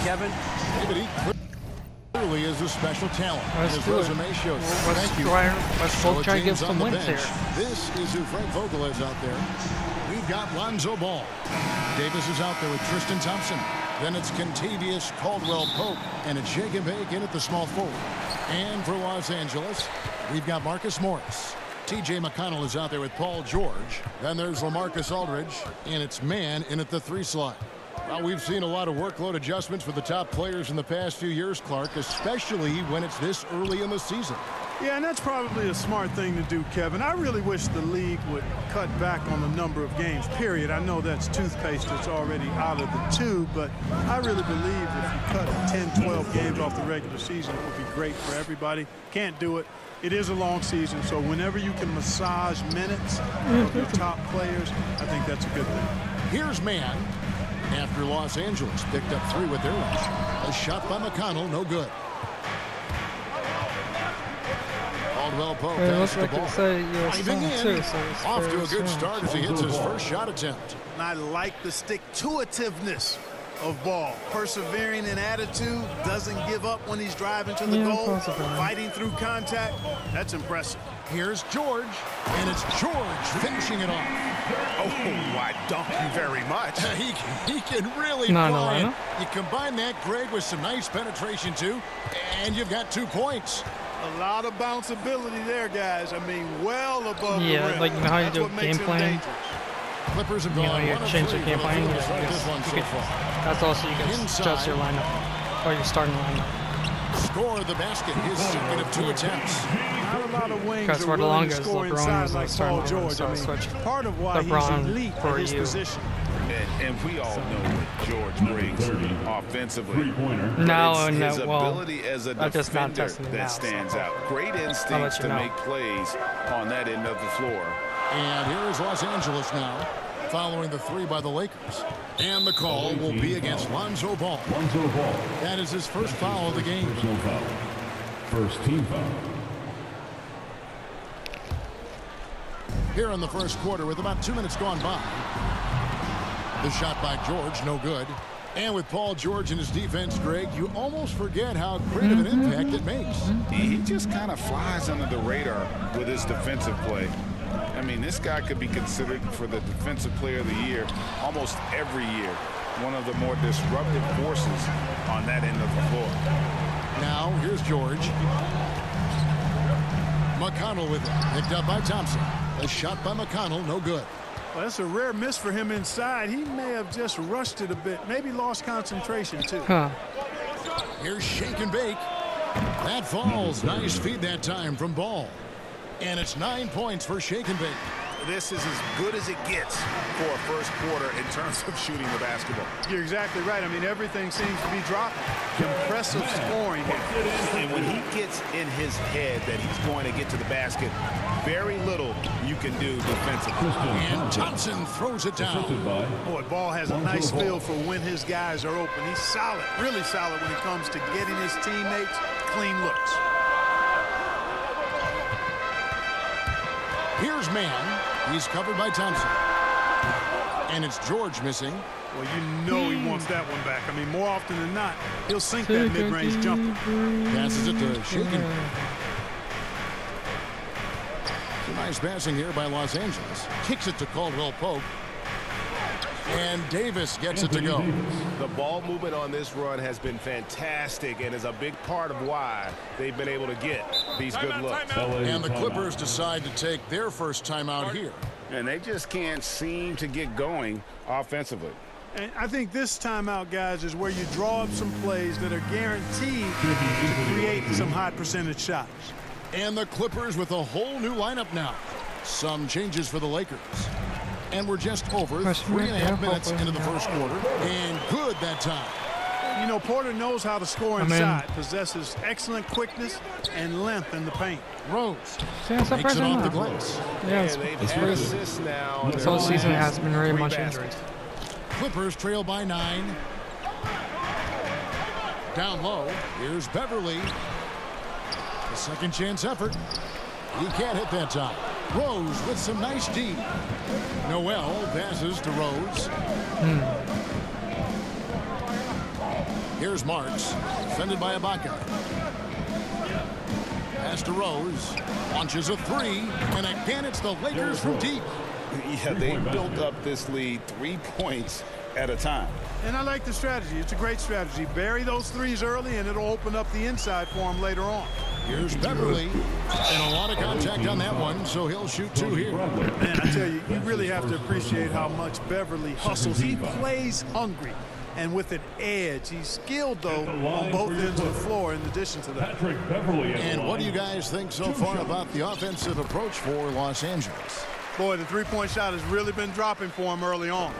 Kevin. He clearly is a special talent. Let's His do it. resume shows. Let's both try to get some wins here. This is who Frank Vogel is out there. We've got Lonzo Ball. Davis is out there with Tristan Thompson. Then it's Kentavious Caldwell-Pope. And it's Shake and Bake in at the small forward. And for Los Angeles, we've got Marcus Morris. T.J. McConnell is out there with Paul George. Then there's LaMarcus Aldridge. And it's Mann in at the 3 slot. Well, we've seen a lot of workload adjustments for the top players in the past few years, Clark, especially when it's this early in the season. Yeah, and that's probably a smart thing to do, Kevin. I really wish the league would cut back on the number of games, period. I know that's toothpaste that's already out of the tube, but I really believe if you cut 10, 12 games off the regular season, it would be great for everybody. Can't do it. It is a long season, so whenever you can massage minutes of your top players, I think that's a good thing. Here's Mann. After Los Angeles picked up 3 with their rush. A shot by McConnell, no good. Caldwell-Pope passes the ball. Diving in. Off to a good start as he hits his first shot attempt. And I like the stick-to-itiveness of Ball. Persevering in attitude, doesn't give up when he's driving to the goal, fighting through contact. That's impressive. Here's George, and it's George finishing it off. Oh, I dump you very much. He can really fly it. You combine that, Greg, with some nice penetration, too, and you've got 2 points. A lot of bounceability there, guys. I mean, well above the rim. Yeah, like, you know how you do game plan? Clippers have gone you change your game plan. That's also you can adjust your lineup, or your starting lineup. Score the basket, his second of 2 attempts. Not a lot of wings Because for the longest, LeBron was like starting George. so I switched part of why LeBron he's elite for in his you. position. And we all know what George brings offensively. No, his well, ability as a I'm just not defender testing it that now, stands so. out. Great instincts to make plays on that end of the floor. And here is Los Angeles now, following the 3 by the Lakers. And the call will be against Lonzo Ball. That is his first foul of the game. First team foul. Here in the first quarter with about 2 minutes gone by. The shot by George, no good. And with Paul George and his defense, Greg, you almost forget how great of an impact it makes. He just kind of flies under the radar with his defensive play. I mean, this guy could be considered for the Defensive Player of the Year almost every year. One of the more disruptive forces on that end of the floor. Now, here's George. McConnell with it. Picked up by Thompson. A shot by McConnell, no good. Well, that's a rare miss for him inside. He may have just rushed it a bit. Maybe lost concentration, too. Here's Shake and Bake. That falls. Nice feed that time from Ball. And it's 9 points for Shake and Bake. This is as good as it gets for a first quarter in terms of shooting the basketball. You're exactly right. I mean, everything seems to be dropping. Impressive scoring here. And when he gets in his head that he's going to get to the basket, very little you can do defensively. And Thompson throws it down. Boy, Ball has a nice feel for when his guys are open. He's solid, really solid when it comes to getting his teammates clean looks. Here's Mann. He's covered by Thompson. And it's George missing. Well, you know he wants that one back. I mean, more often than not, he'll sink that mid-range jumper. Passes it to Shaken. Some nice passing here by Los Angeles. Kicks it to Caldwell-Pope. And Davis gets it to go. The ball movement on this run has been fantastic and is a big part of why they've been able to get these good looks. And the Clippers decide to take their first timeout here. And they just can't seem to get going offensively. And I think this timeout, guys, is where you draw up some plays that are guaranteed to create some high percentage shots. And the Clippers with a whole new lineup now. Some changes for the Lakers. And we're just over 3.5 minutes into the first quarter. And good that time. You know, Porter knows how to score inside. Possesses excellent quickness and length in the paint. Rose makes it off the glass. Yeah, it's crazy. Now. This whole season has been very much injuries. Clippers trail by 9. Down low. Here's Beverly. A second chance effort. He can't hit that time. Rose with some nice D. Noel passes to Rose. Here's Marks, defended by Ibaka. Pass to Rose, launches a three, and again it's the Lakers from deep. Yeah, they built up this lead 3 points at a time. And I like the strategy. It's a great strategy. Bury those threes early, and it'll open up the inside for him later on. Here's Beverly, and a lot of contact on that one, so he'll shoot two here. Man, I tell you, you really have to appreciate how much Beverly hustles. He plays hungry and with an edge. He's skilled, though, on both ends of the floor in addition to that. And what do you guys think so far about the offensive approach for Los Angeles? Boy, the three-point shot has really been dropping for him early on.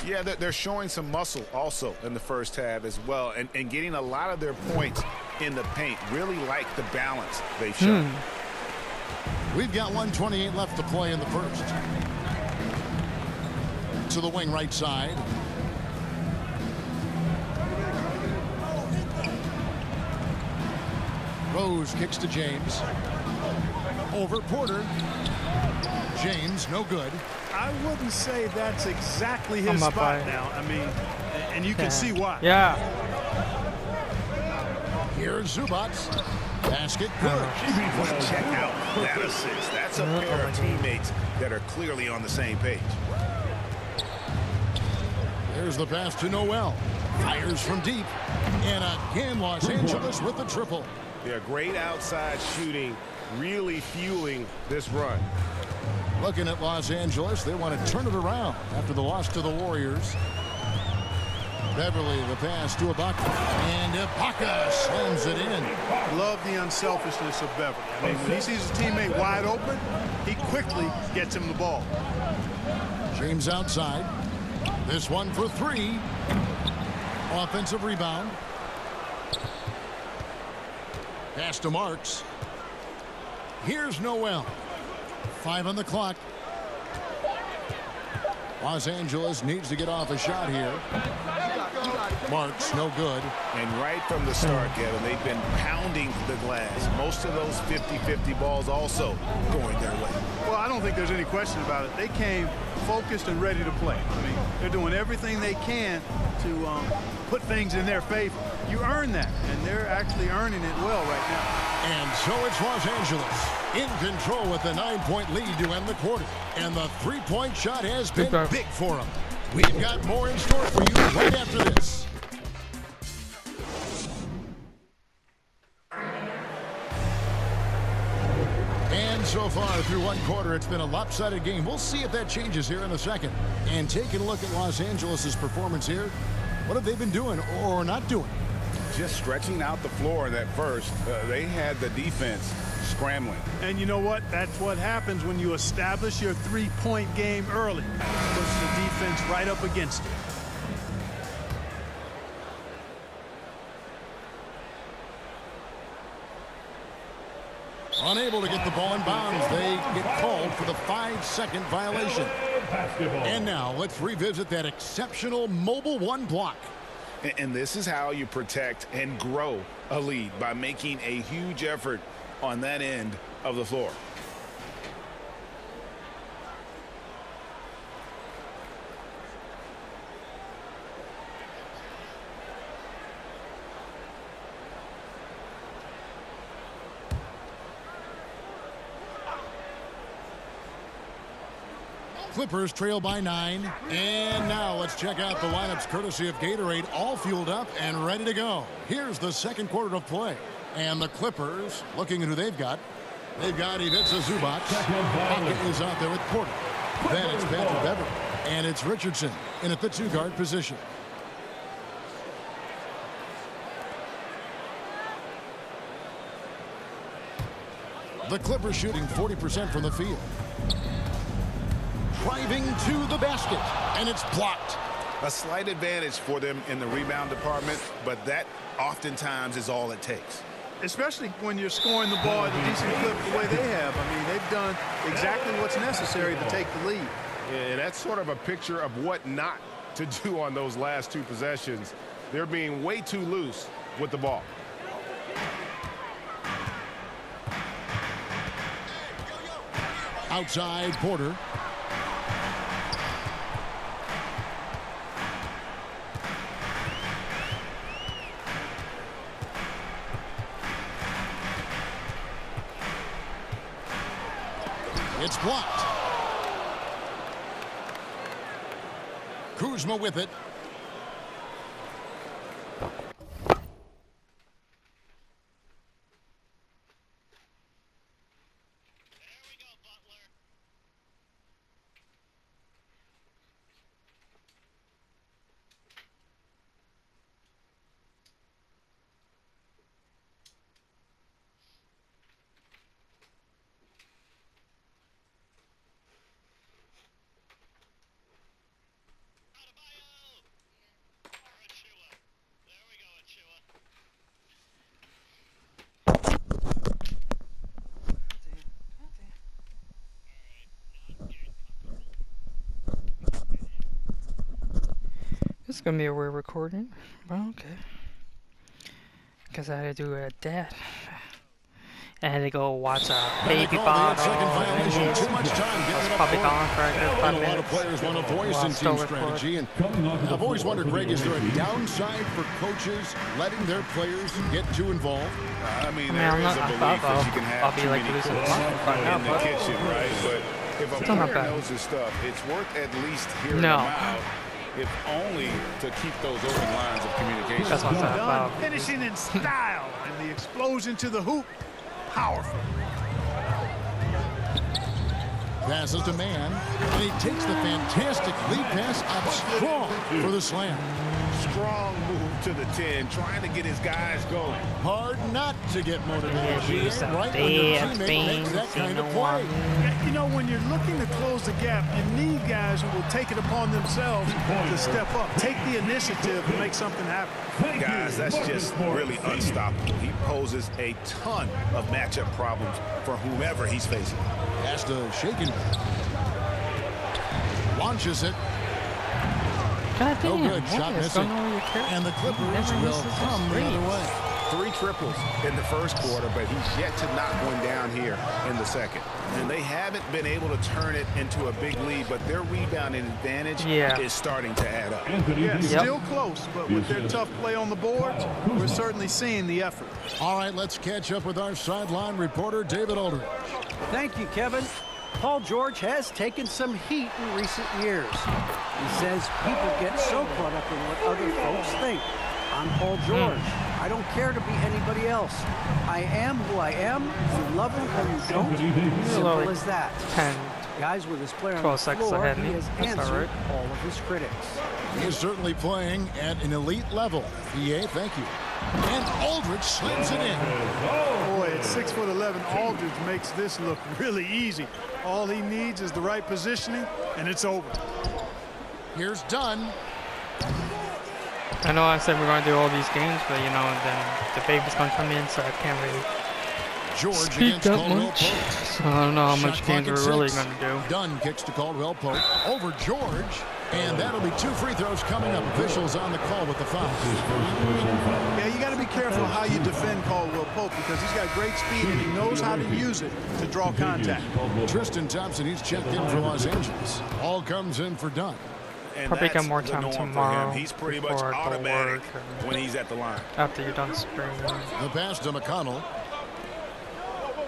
Yeah, they're showing some muscle also in the first half as well, and getting a lot of their points in the paint. Really like the balance they've shown. We've got 1:28 left to play in the first. To the wing right side. Rose kicks to James. Over Porter. James, no good. I wouldn't say that's exactly his spot now. I mean, and you can see why. Yeah. Here's Zubac. Basket good. Check out that assist. That's a pair of teammates that are clearly on the same page. There's the pass to Noel. Fires from deep. And again, Los Angeles with the triple. Yeah, great outside shooting, really fueling this run. Looking at Los Angeles, they want to turn it around after the loss to the Warriors. Beverly, the pass to Ibaka. And Ibaka slams it in. Love the unselfishness of Beverly. I mean, when he sees his teammate wide open, he quickly gets him the ball. James outside. This one for three. Offensive rebound. Pass to Marks. Here's Noel. 5 on the clock. Los Angeles needs to get off a shot here. Marks, no good. And right from the start, Kevin, they've been pounding the glass. Most of those 50-50 balls also going their way. Well, I don't think there's any question about it. They came focused and ready to play. I mean, they're doing everything they can to put things in their favor. You earn that, and they're actually earning it well right now. And so it's Los Angeles in control with a 9-point lead to end the quarter. And the three-point shot has been big for them. We've got more in store for you right after this. And so far through one quarter, it's been a lopsided game. We'll see if that changes here in a second. And taking a look at Los Angeles' performance here, what have they been doing or not doing? Just stretching out the floor in that first. They had the defense scrambling. And you know what? That's what happens when you establish your three-point game early. Puts the defense right up against it. Unable to get the ball in bounds. They get called for the 5-second violation. And now let's revisit that exceptional mobile one block. And this is how you protect and grow a lead, by making a huge effort on that end of the floor. Clippers trail by 9. And now let's check out the lineups courtesy of Gatorade, all fueled up and ready to go. Here's the second quarter of play. And the Clippers, looking at who they've got. They've got Ivica Zubac. Pocket is out there with Porter. Then it's Patrick Beverly. And it's Richardson in at the 2-guard position. The Clippers shooting 40% from the field. Driving to the basket, and it's blocked. A slight advantage for them in the rebound department, but that oftentimes is all it takes. Especially when you're scoring the ball at a decent clip the way they have. I mean, they've done exactly what's necessary to take the lead. And that's sort of a picture of what not to do on those last two possessions. They're being way too loose with the ball. Outside, Porter. It's blocked. Kuzma with it. This is gonna be a weird recording. Well, okay. Because I had to do a dad. I had to go watch a baby bottle. Too much time getting it up Probably court. gone for a good 5 A lot of minutes. players want a voice in team strategy, and I've always wondered, Greg, is there a downside for coaches letting their players get too involved? I mean, I'm there is not- a I belief thought that you can I'll have be too like many losing cooks money right now, in the but kitchen, right? But if a still not player bad. knows his stuff, it's worth at least hearing No. them out, if only to keep those open lines of communication. That's what I'm talking about. Finishing in style and the explosion to the hoop. Powerful. Passes to man, and he takes the fantastic lead pass up strong for the slam. Strong move to the 10, trying to get his guys going. Hard not to get motivated. Yeah, use some Right when your bad teammate makes that things, kind you of know play. Yeah, you know, when you're looking to close the gap, you need guys who will take it upon themselves to step up, take the initiative and make something happen. Guys, that's just really unstoppable. He poses a ton of matchup problems for whomever he's facing. Has to shake it. Launches it. God No damn. good. Shot missing. And the Clippers Never will misses a come the three. other way. 3 triples in the first quarter, but he's yet to knock one down here in the second. And they haven't been able to turn it into a big lead, but their rebounding advantage is starting to add up. Yeah, still close, but with their tough play on the boards, we're certainly seeing the effort. All right, let's catch up with our sideline reporter, David Aldridge. Thank you, Kevin. Paul George has taken some heat in recent years. He says people get so caught up in what other folks think. I'm Paul George. I don't care to be anybody else. I am who I am. You love him or you don't. Simple as that. 10. Guys, with his player on 12 the seconds floor, ahead of he me. has That's all answered right. all of his critics. He is certainly playing at an elite level. EA, thank you. And Aldridge slams it in. Boy, at 6'11", Aldridge makes this look really easy. All he needs is the right positioning, and it's over. Here's Dunn. I know I said we're going to do all these games, but you know, then the baby's going to come in, so I can't really George speak against that Caldwell much. Pope. So I don't know how much Shot games clock at we're really 6. going to do. Dunn kicks to Caldwell Pope over George, and that'll be 2 free throws coming up. Officials on the call with the foul. Yeah, you got to be careful how you defend Caldwell Pope because he's got great speed and he knows how to use it to draw contact. Tristan Thompson, he's checked in for Los Angeles. All comes in for Dunn. And Probably that's get more the time norm for him. tomorrow He's pretty much before I go to automatic work when he's at the line. after you're done spring. The pass to McConnell.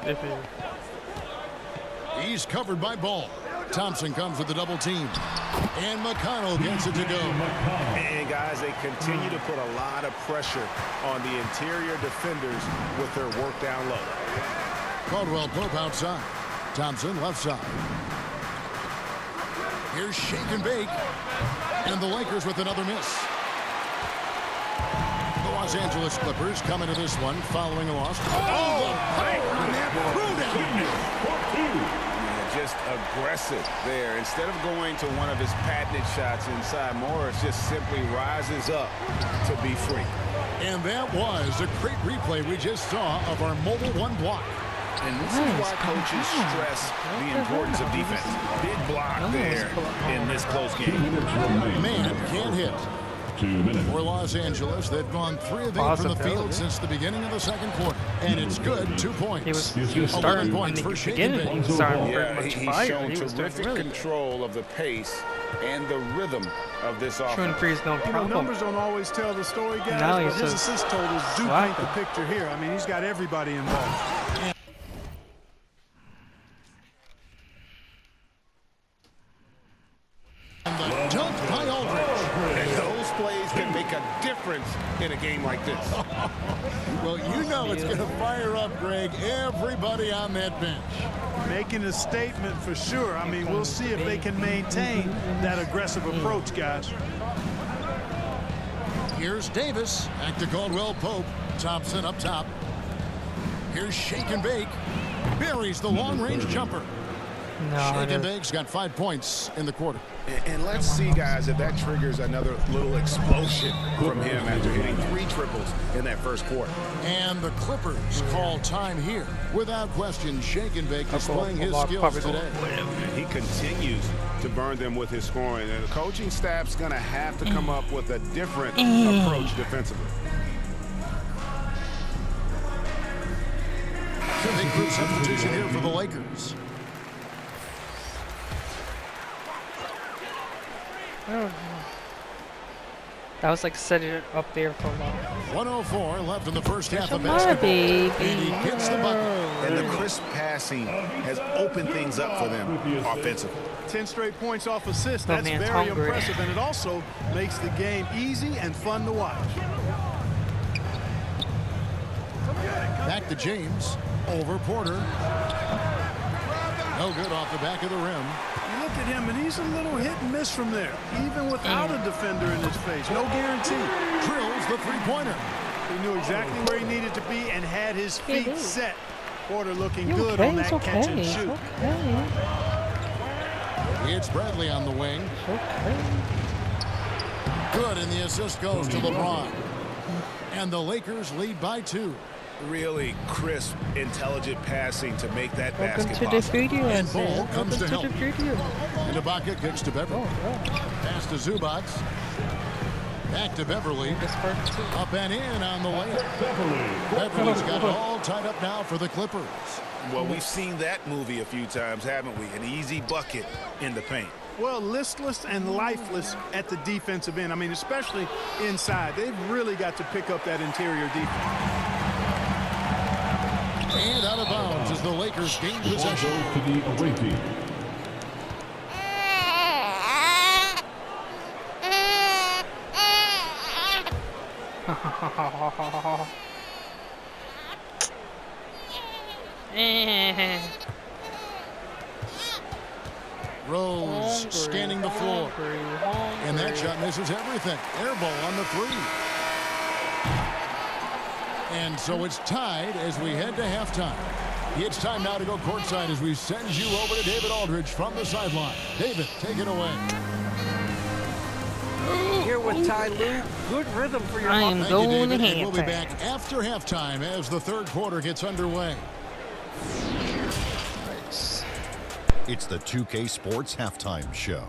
If you, He's covered by Ball. Thompson comes with the double team. And McConnell gets it to go. And guys, they continue to put a lot of pressure on the interior defenders with their work down low. Caldwell Pope outside. Thompson left side. Here's Shake and Bake. And the Lakers with another miss. The Los Angeles Clippers coming to this one following a loss. Oh, the power on that Just aggressive there. Instead of going to one of his patented shots inside, Morris just simply rises up to be free. And that was a great replay we just saw of our mobile one block. And this is why coaches stress the importance of defense. Big block there in this close game. Man can't hit. 2 minutes. For Los Angeles, they've gone 3 of 8 from the field since the beginning of the second quarter. And it's good, 2 points. he was 11 starting points in the for Shake and beginning. Bake. Starting Yeah, very much he's fire. shown He was doing terrific really good. control of the pace and the rhythm of this offense. Shooting threes, no You know, problem. numbers don't always tell the story, guys, Now he but his says assist totals do swag. paint the picture here. I mean, he's got everybody involved. a difference in a game like this. Well, you know it's going to fire up, Greg, everybody on that bench. Making a statement for sure. I mean, we'll see if they can maintain that aggressive approach, guys. Here's Davis. Back to Caldwell Pope. Thompson up top. Here's Shake and Bake. Buries the long-range jumper. No, Shake and Bake's got 5 points in the quarter. And let's see, guys, if that triggers another little explosion from him after hitting 3 triples in that first quarter. And the Clippers call time here. Without question, Shake and Bake displaying his skills today. He continues to burn them with his scoring. And the coaching staff's going to have to come up with a different approach defensively. Big group substitution here for the Lakers. That was like setting it up there for a while. 104 left in the first half of Come on, basketball. baby. And he gets the bucket. And the crisp passing has opened things up for them offensively. 10 straight points off assists. Oh, That's man, very hungry. impressive, and it also makes the game easy and fun to watch. Back to James. Over Porter. No good off the back of the rim. You look at him, and he's a little hit and miss from there, even without a defender in his face. No guarantee. Drills the three-pointer. He knew exactly where he needed to be and had his feet set. Porter looking good Okay, on that it's catch and okay, shoot. It's Bradley on the wing. Good, and the assist goes to LeBron. And the Lakers lead by 2. Really crisp, intelligent passing to make that Welcome basket to the possible. video. And Ball comes to help. the video. And Ibaka kicks to Beverly. Pass to Zubac. Back to Beverly. Up and in on the way. Beverly's got it all tied up now for the Clippers. Well, we've seen that movie a few times, haven't we? An easy bucket in the paint. Well, listless and lifeless at the defensive end. I mean, especially inside. They've really got to pick up that interior defense. And out of bounds as the Lakers gain possession. To the away team. Rose scanning the floor. And that shot misses everything. Air ball on the 3. And so it's tied as we head to halftime. It's time now to go courtside as we send you over to David Aldridge from the sideline. David, take it away. Here with Ty Lue. Good rhythm for your I am Thank you, going to David, and we'll be halftime. back after halftime as the third quarter gets underway. It's the 2K Sports Halftime Show.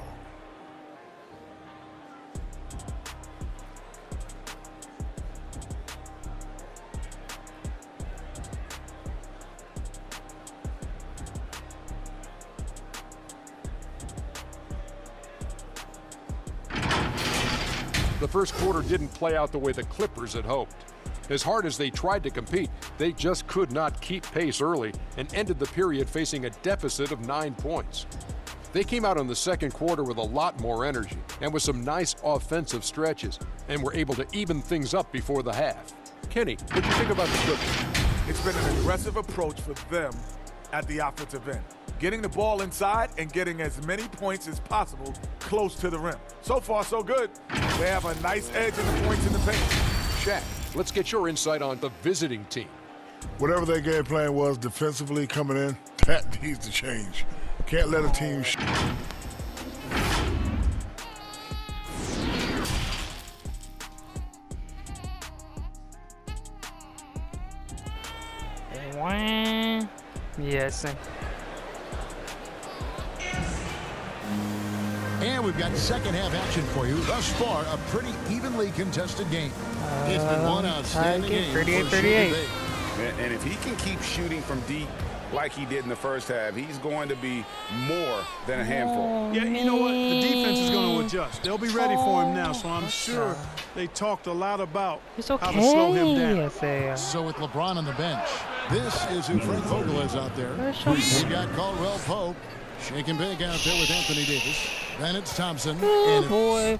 The first quarter didn't play out the way the Clippers had hoped. As hard as they tried to compete, they just could not keep pace early and ended the period facing a deficit of 9 points. They came out in the second quarter with a lot more energy and with some nice offensive stretches and were able to even things up before the half. Kenny, what do you think about the Clippers? It's been an aggressive approach for them at the offensive end. Getting the ball inside and getting as many points as possible close to the rim. So far, so good. They have a nice edge in the points in the paint. Shaq, let's get your insight on the visiting team. Whatever their game plan was defensively coming in, that needs to change. Can't let a team Yes. And we've got second half action for you. Thus far, a pretty evenly contested game. It's been one outstanding game. 38-38. And if he can keep shooting from deep like he did in the first half, he's going to be more than a handful. Yeah, you know what? The defense is going to adjust. They'll be ready for him now, so I'm sure they talked a lot about how to slow him down. So with LeBron on the bench, this is who Frank Vogel is out there. We got Caldwell Pope, Shake and Bake out there with Anthony Davis. Then it's Thompson. Oh, boy.